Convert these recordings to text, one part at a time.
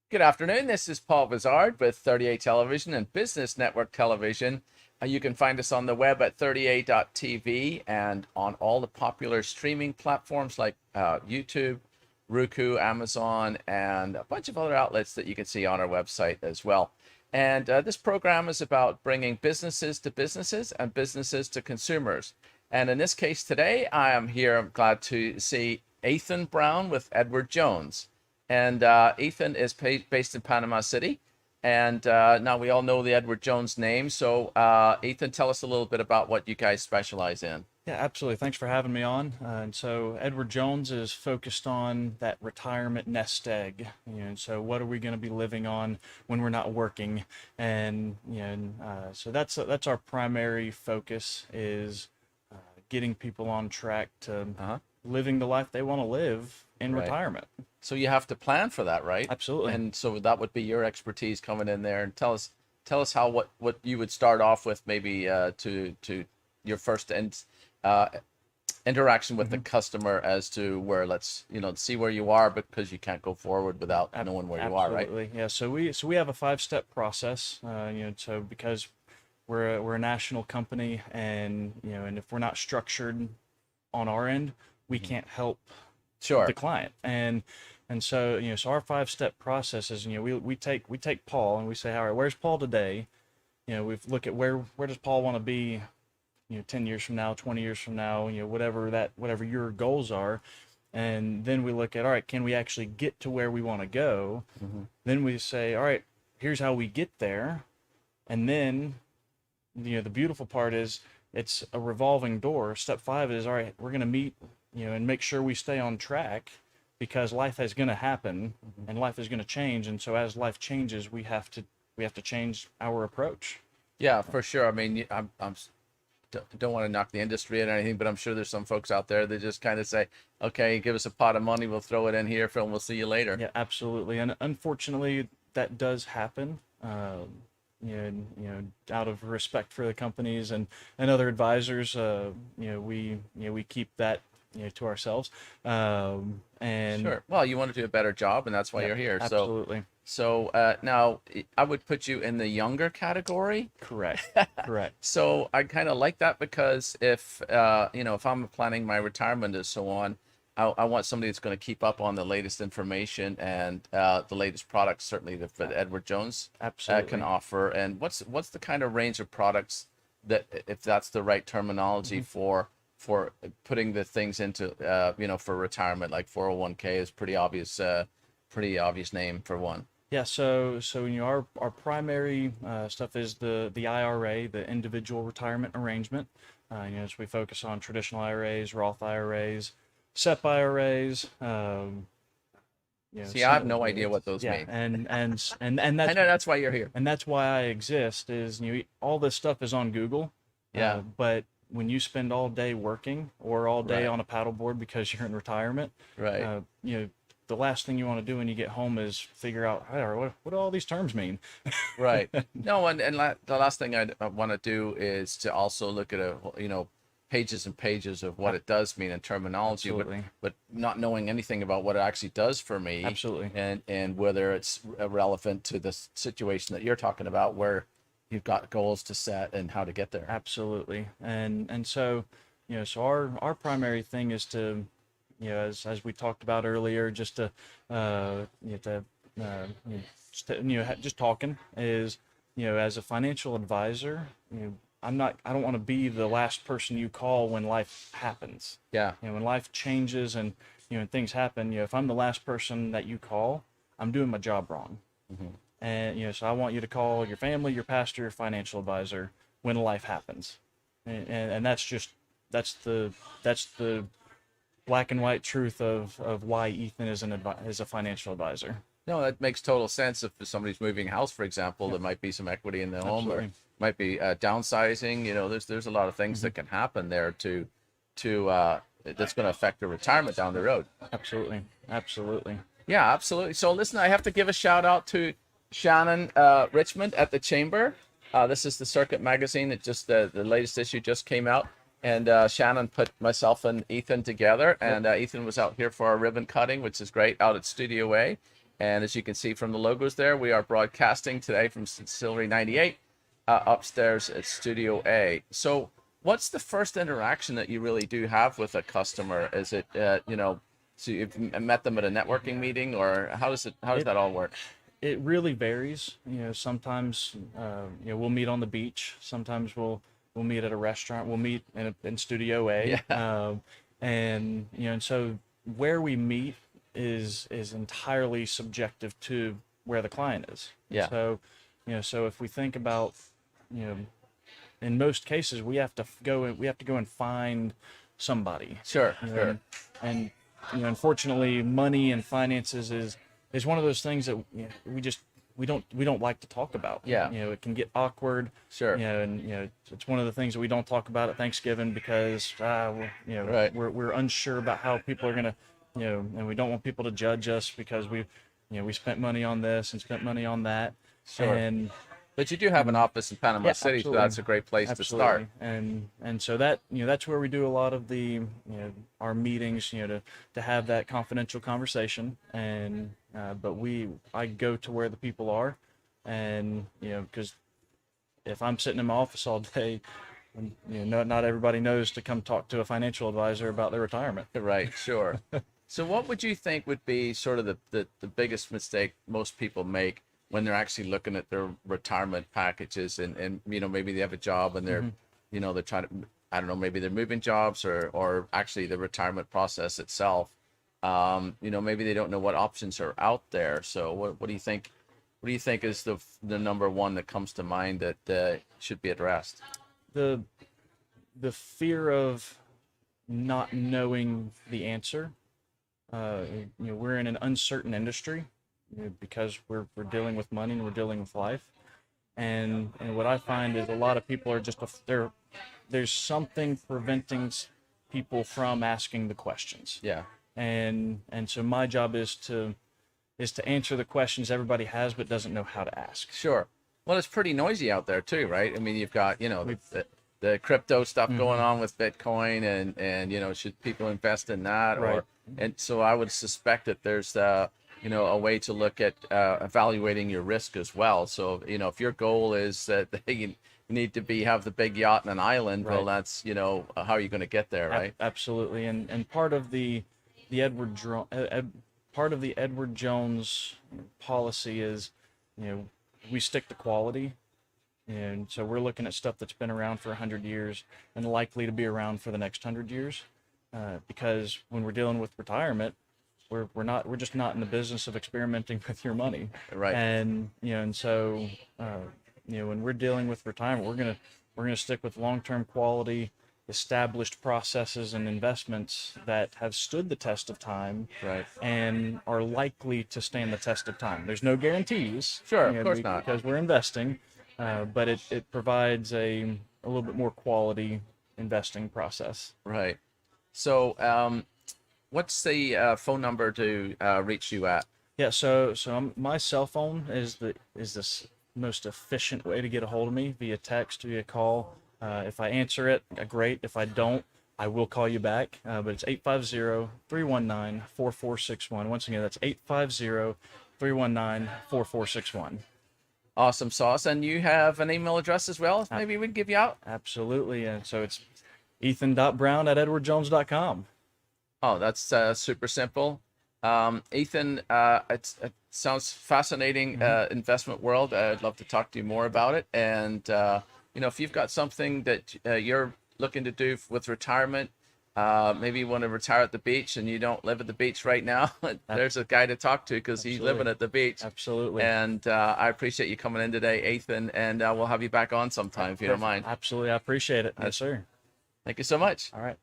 Good afternoon. This is Paul Vizard with 38 Television and Business Network Television. You can find us on the web at 38.tv and on all the popular streaming platforms like YouTube, Roku, Amazon, and a bunch of other outlets that you can see on our website as well. And this program is about bringing businesses to businesses and businesses to consumers. And in this case today, I'm glad to see Ethan Brown with Edward Jones. And Ethan is based in Panama City. And now we all know the Edward Jones name. So, Ethan, tell us a little bit about what you guys specialize in. Yeah, absolutely. Thanks for having me on. And so Edward Jones is focused on that retirement nest egg. So what are we going to be living on when we're not working? And so that's our primary focus is getting people on track to Uh-huh. living the life they want to live in Right. retirement. So you have to plan for that, right? Absolutely. And so that would be your expertise coming in there. And tell us how what you would start off with, maybe to your first uh, interaction with the customer as to where, let's see where you are, because you can't go forward without knowing where you are, right? Absolutely. Yeah. So we have a five-step process. So because we're a national company, and if we're not structured on our end, we can't help Sure. the client. And so our five-step process is, we take Paul and we say, all right, where's Paul today? We look at where does Paul want to be, 10 years from now, 20 years from now, whatever your goals are. And then we look at, all right, can we actually get to where we want to go? Hmm. Then we say, all right, here's how we get there. And then, the beautiful part is it's a revolving door. Step five is, all right, we're going to meet, and make sure we stay on track, because life is going to happen and life is going to change. And so as life changes, we have to change our approach. Yeah, for sure. I mean, don't want to knock the industry or anything, but I'm sure there's some folks out there that just kind of say, okay, give us a pot of money, we'll throw it in here, Phil, and we'll see you later. Yeah, absolutely. And unfortunately, that does happen. Out of respect for the companies and other advisors, we keep that to ourselves. And Sure. Well, you want to do a better job, and that's why yeah, you're here. absolutely. So now I would put you in the younger category. Correct. Correct. So I kind of like that, because if if I'm planning my retirement and so on, I want somebody that's going to keep up on the latest information and the latest products, certainly that Edward Jones can Absolutely. offer. And what's the kind of range of products that, if that's the right terminology for putting the things into for retirement, like 401k is pretty obvious name for one. Yeah, so our primary stuff is the IRA, the individual retirement arrangement. So we focus on traditional IRAs, Roth IRAs, SEP IRAs. See, I have Single no idea payments. what those Yeah, mean. and I that's know that's why you're here. why I exist. Is all this stuff is on Google, Yeah. but when you spend all day working or all day Right. on a paddleboard because you're in retirement, Right. uh, you know, the last thing you want to do when you get home is figure out, hey, what do all these terms mean? Right. No, the last thing I want to do is to also look at pages and pages of what it does mean in terminology, Absolutely. but not knowing anything about what it actually does for me, Absolutely. and whether it's relevant to the situation that you're talking about, where you've got goals to set and how to get there. Absolutely. And so our primary thing is to, as we talked about earlier, just to just talking is, as a financial advisor, I don't want to be the last person you call when life happens. Yeah. When life changes and and things happen, if I'm the last person that you call, I'm doing my job wrong. Hmm. And so I want you to call your family, your pastor, your financial advisor when life happens. And that's the black and white truth of why Ethan is a financial advisor. No, that makes total sense. If somebody's moving house, for example, there might be some equity in the home, or Absolutely. might be downsizing. There's a lot of things that can happen there to that's going to affect your retirement down the road. Absolutely. Absolutely. Yeah, absolutely. So listen, I have to give a shout out to Shannon Richmond at the Chamber. This is the Circuit magazine that just the latest issue just came out, and Shannon put myself and Ethan together, and Ethan was out here for our ribbon cutting, which is great, out at Studio A. And as you can see from the logos there, we are broadcasting today from Distillery 98 upstairs at Studio A. So what's the first interaction that you really do have with a customer? Is it, so you've met them at a networking meeting, or how does that all work? It really varies. Sometimes we'll meet on the beach. Sometimes we'll meet at a restaurant. We'll meet in Studio A. Yeah. And so where we meet is entirely subjective to where the client is. Yeah. So if we think about, in most cases we have to go and find somebody. Sure. Sure. And unfortunately, money and finances is one of those things that we don't like to talk about. Yeah. It can get awkward. Sure. And it's one of the things that we don't talk about at Thanksgiving because Right. we're unsure about how people are gonna, and we don't want people to judge us because we spent money on this and spent money on that. Sure. But you do have an office in Panama City, so that's a great place to start. And so that that's where we do a lot of the our meetings, to have that confidential conversation. And but I go to where the people are, and because if I'm sitting in my office all day, not everybody knows to come talk to a financial advisor about their retirement. Right. Sure. So what would you think would be sort of the biggest mistake most people make when they're actually looking at their retirement packages, and maybe they have a job and they're they're trying to, I don't know, maybe they're moving jobs or actually the retirement process itself, maybe they don't know what options are out there. So what do you think is the number one that comes to mind that should be addressed? The fear of not knowing the answer. We're in an uncertain industry, because we're dealing with money and we're dealing with life, and what I find is a lot of people are just there's something preventing people from asking the questions. Yeah. And so my job is to answer the questions everybody has but doesn't know how to ask. Sure. Well, it's pretty noisy out there too, right? I mean, you've got the crypto stuff going on with Bitcoin, and should people invest in that? Right. And so I would suspect that there's a way to look at evaluating your risk as well. So if your goal is that you need to have the big yacht and an island, right. well, that's how are you going to get there, right? Absolutely. And part of the Edward Jones policy is we stick to quality. And so we're looking at stuff that's been around for 100 years and likely to be around for the next 100 years, because when we're dealing with retirement, we're just not in the business of experimenting with your money. Right. And so when we're dealing with retirement, we're gonna stick with long-term quality, established processes and investments that have stood the test of time, Right. and are likely to stand the test of time. There's no guarantees. Sure, of course not. Because we're investing, but it provides a little bit more quality investing process. Right. So what's the phone number to reach you at? Yeah, so my cell phone is the most efficient way to get a hold of me, via text, via call. If I answer it, great. If I don't, I will call you back. But it's 850-319-4461. Once again, that's 850-319-4461. Awesome sauce. And you have an email address as well? Maybe we can give you out. Absolutely. And so it's ethan.brown@edwardjones.com. Oh, that's super simple. Ethan, it sounds fascinating, investment world. I'd love to talk to you more about it. And, if you've got something that you're looking to do with retirement, maybe you want to retire at the beach and you don't live at the beach right now, there's a guy to talk to because he's living at the beach. Absolutely. And I appreciate you coming in today, Ethan, and we'll have you back on sometime if you don't mind. Absolutely. I appreciate it. Yes, sir. Thank you so much. All right.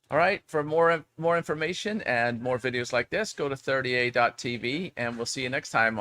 All right. For more information and more videos like this, go to 30a.tv, and we'll see you next time on